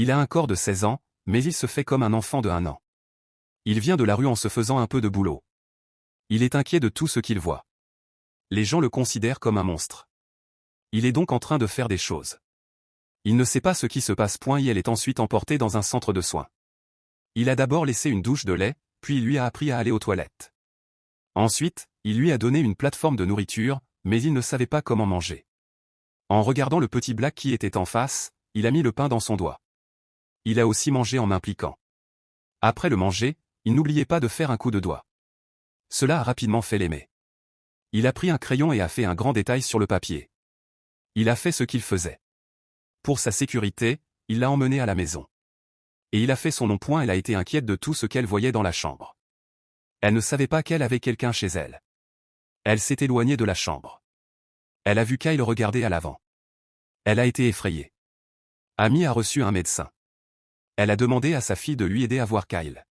Il a un corps de 16 ans, mais il se fait comme un enfant de 1 an. Il vient de la rue en se faisant un peu de boulot. Il est inquiet de tout ce qu'il voit. Les gens le considèrent comme un monstre. Il est donc en train de faire des choses. Il ne sait pas ce qui se passe. Elle est ensuite emportée dans un centre de soins. Il a d'abord laissé une douche de lait, puis il lui a appris à aller aux toilettes. Ensuite, il lui a donné une plateforme de nourriture, mais il ne savait pas comment manger. En regardant le petit Black qui était en face, il a mis le pain dans son doigt. Il a aussi mangé en m'impliquant. Après le manger, il n'oubliait pas de faire un coup de doigt. Cela a rapidement fait l'aimer. Il a pris un crayon et a fait un grand détail sur le papier. Il a fait ce qu'il faisait. Pour sa sécurité, il l'a emmenée à la maison. Et il a fait son nom. Elle a été inquiète de tout ce qu'elle voyait dans la chambre. Elle ne savait pas qu'elle avait quelqu'un chez elle. Elle s'est éloignée de la chambre. Elle a vu Kyle regarder à l'avant. Elle a été effrayée. Amy a reçu un médecin. Elle a demandé à sa fille de lui aider à voir Kyle.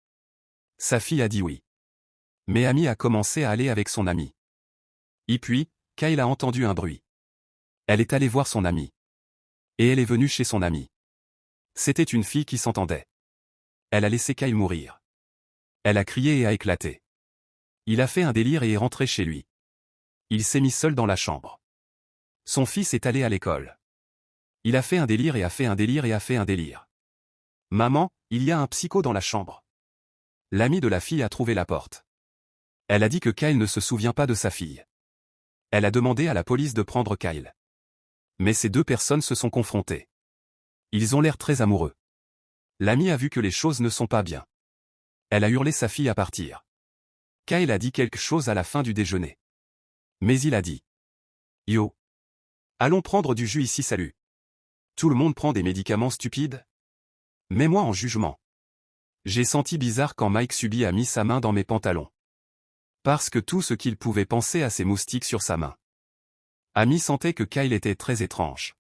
Sa fille a dit oui. Mais Amy a commencé à aller avec son ami. Et puis, Kyle a entendu un bruit. Elle est allée voir son ami. Et elle est venue chez son ami. C'était une fille qui s'entendait. Elle a laissé Kyle mourir. Elle a crié et a éclaté. Il a fait un délire et est rentré chez lui. Il s'est mis seul dans la chambre. Son fils est allé à l'école. Il a fait un délire et a fait un délire et a fait un délire. Maman, il y a un psycho dans la chambre. L'ami de la fille a trouvé la porte. Elle a dit que Kyle ne se souvient pas de sa fille. Elle a demandé à la police de prendre Kyle. Mais ces deux personnes se sont confrontées. Ils ont l'air très amoureux. L'ami a vu que les choses ne sont pas bien. Elle a hurlé sa fille à partir. Kyle a dit quelque chose à la fin du déjeuner. Mais il a dit. Yo. Allons prendre du jus ici, salut. Tout le monde prend des médicaments stupides? Mets-moi en jugement. J'ai senti bizarre quand Mike Subi a mis sa main dans mes pantalons. Parce que tout ce qu'il pouvait penser à ces moustiques sur sa main. Amy sentait que Kyle était très étrange.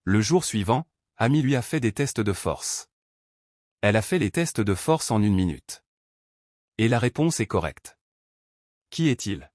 Le jour suivant, Amy lui a fait des tests de force. Elle a fait les tests de force en 1 minute. Et la réponse est correcte. Qui est-il?